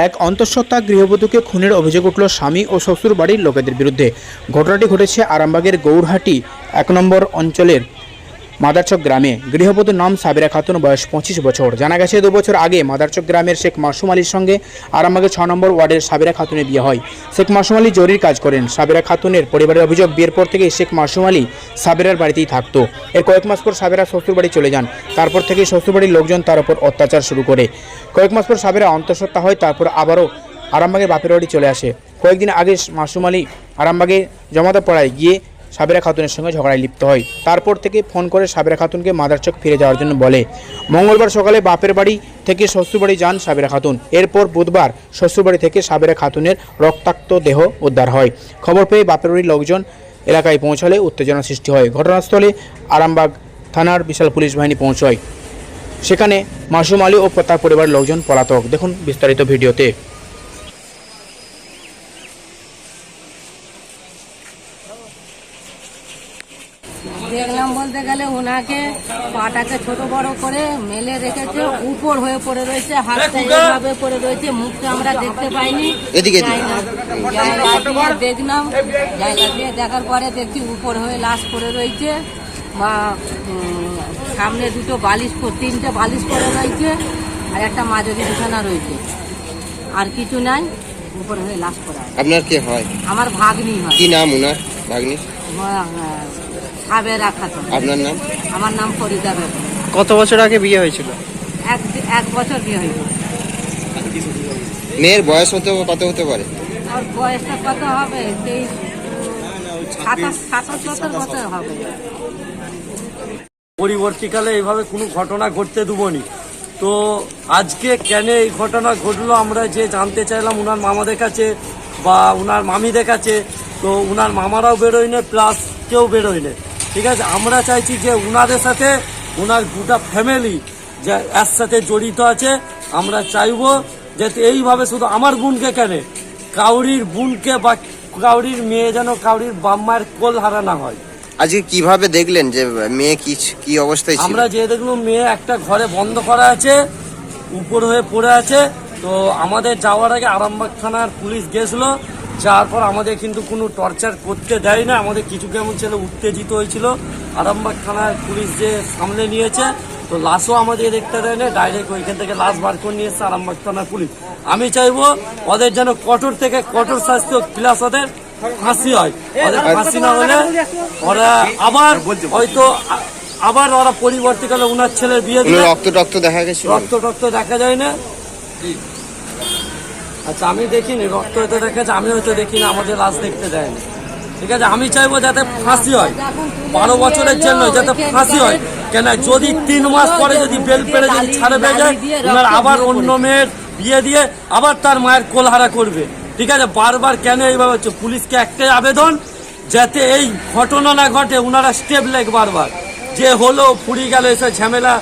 এক অন্তঃসত্ত্বা গৃহবধূকে খুনের অভিযোগ উঠল স্বামী ও শ্বশুর বাড়ির লোকেদের বিরুদ্ধে। ঘটনাটি ঘটেছে আরামবাগের গৌরহাটি ১ নম্বর অঞ্চলের মাদারচক গ্রামে। গৃহবধূর নাম সাবিরা খাতুন, বয়স ২৫ বছর। জানা গেছে ২ বছর আগে মাদারচক গ্রামের শেখ মাসুম আলীর সঙ্গে আরামবাগের ৬ নম্বর ওয়ার্ডের সাবিরা খাতুনের বিয়ে হয়। শেখ মাসুম আলী জরির কাজ করেন। সাবিরা খাতুনের পরিবারের অভিযোগ, বিয়ের পর থেকেই শেখ মাসুম আলী সাবিরার বাড়িতেই থাকতো। এর কয়েক মাস পর সাবিরা শ্বশুর বাড়ি চলে যান। তারপর থেকেই শ্বশুরবাড়ির লোকজন তার উপর অত্যাচার শুরু করে। কয়েক মাস পর সাবিরা অন্তঃসত্ত্বা হয়, তারপর আবারও আরামবাগের বাপের বাড়ি চলে আসে। কয়েকদিন আগে মাসুম আলী আরামবাগে জমাতে পড়ায় গিয়ে সাবিরা খাতুনের সঙ্গে ঝগড়ায় লিপ্ত হয়। তারপর থেকে ফোন করে সাবিরা খাতুনকে মাদারচক ফিরে যাওয়ার জন্য বলে। মঙ্গলবার সকালে বাপের বাড়ি থেকে শ্বশুরবাড়ি যান সাবিরা খাতুন। এরপর বুধবার শ্বশুরবাড়ি থেকে সাবিরা খাতুনের রক্তাক্ত দেহ উদ্ধার হয়। খবর পেয়ে বাপের বাড়ির লোকজন এলাকায় পৌঁছালে উত্তেজনা সৃষ্টি হয়। ঘটনাস্থলে আরামবাগ থানার বিশাল পুলিশ বাহিনী পৌঁছয়। সেখানে মাসুম আলী ও তার পরিবারের লোকজন পলাতক। দেখুন বিস্তারিত ভিডিওতে। দেখলাম বলতে গেলে ওনাকে পাটাকে ছোট বড় করে মেলে রেখেছে, উপর হয়ে পড়ে রয়েছে, হাতটা এইভাবে পড়ে রয়েছে, মুখটা আমরা দেখতে পাইনি। জায়গা দিয়ে দেখলাম, জায়গা দিয়ে দেখার পরে দেখছি উপর হয়ে লাশ পড়ে রয়েছে, বা সামনে দুটো বালিশ, 3টে বালিশ পড়ে রয়েছে, আর একটা মাঝারি বিছানা রয়েছে, আর কিছু নাই। উপর হয়ে লাশ পড়ে। আপনার কে হয়? আমার ভাগ্নি হয়। কি নাম ওনার ভাগ্নি? সাবেরা খাতুন। আপনার নাম? আমার নাম ফরিদা বেগম। কত বছর আগে বিয়ে হয়েছিল? এক বছর বিয়ে হয়েছিল। মেয়ের বয়স কত হতে পারে? আর বয়সটা কত হবে? 27-28 বছর হবে। পরবর্তীকালে এইভাবে কোনো ঘটনা ঘটতে দেবনি। তো আজকে কেন এই ঘটনা ঘটলো আমরা যে জানতে চাইলাম উনার মামাদের কাছে বা উনার মামিদের কাছে। তো উনার মামারাও বেরোয় না, প্লাস কেউ বেরোয় না। ঠিক আছে, আমরা চাইছি যে উনাদের সাথে উনার গোটা ফ্যামিলি যে এর সাথে জড়িত আছে। আমরা চাইবো যাতে এইভাবে শুধু আমার বোনকে কেন, কাউরির বোনকে বা কাউরির মেয়ে যেন কাউরির বাম্মার কোল হারা না হয়। আজকে কিভাবে দেখলেন যে মেয়ে কি অবস্থায় ছিল? আমরা যে দেখলাম মেয়ে একটা ঘরে বন্ধ করা আছে, উপর হয়ে পড়ে আছে। তো আমাদের যাওয়ার আগে আরামবাগ থানার পুলিশ গেছিলো, যাওয়ার পর আমাদের কিন্তু কোনো টর্চার করতে দেয় না। আমাদের কিছু কেমন ছেলে উত্তেজিত হয়েছিল, আরামবাগ থানার পুলিশ যে সামনে নিয়েছে। তো লাশও আমাদের দেখতে দেয় না, ডাইরেক্ট ওইখান থেকে লাশ বার করে নিয়ে এসছে আরামবাগ থানার পুলিশ। আমি চাইবো ওদের যেন কঠোর থেকে কঠোর শাস্তি, প্লাস ওদের ফাঁসি হয়। ওদের ফাঁসি না হলে ওরা আবার হয়তো ওরা পরিবর্তীকালে উনার ছেলের বিয়ে দিলে রক্ত দেখা গেছে। রক্ত দেখা যায় না। আচ্ছা, আমি দেখিনি রক্ত হয়তো দেখেছে, আমি হয়তো দেখিনি, আমাদের লাশ দেখতে দেয় না। ঠিক আছে, আমি চাইবো যাতে ফাঁসি হয়, 12 বছরের জন্য যাতে ফাঁসি হয়। কেন যদি 3 মাস পরে যদি বেল পেড়ে যদি ছাড়ে পেয়ে যায়, ওনার আবার অন্য মেয়ের বিয়ে দিয়ে আবার তার মায়ের কোলহারা করবে। ঠিক আছে, বারবার কেন এইভাবে হচ্ছে? পুলিশকে একটাই আবেদন, যাতে এই ঘটনা না ঘটে, ওনারা স্টেপ লেগ বারবার যে হলো ফুরি গেল এসে ঝামেলা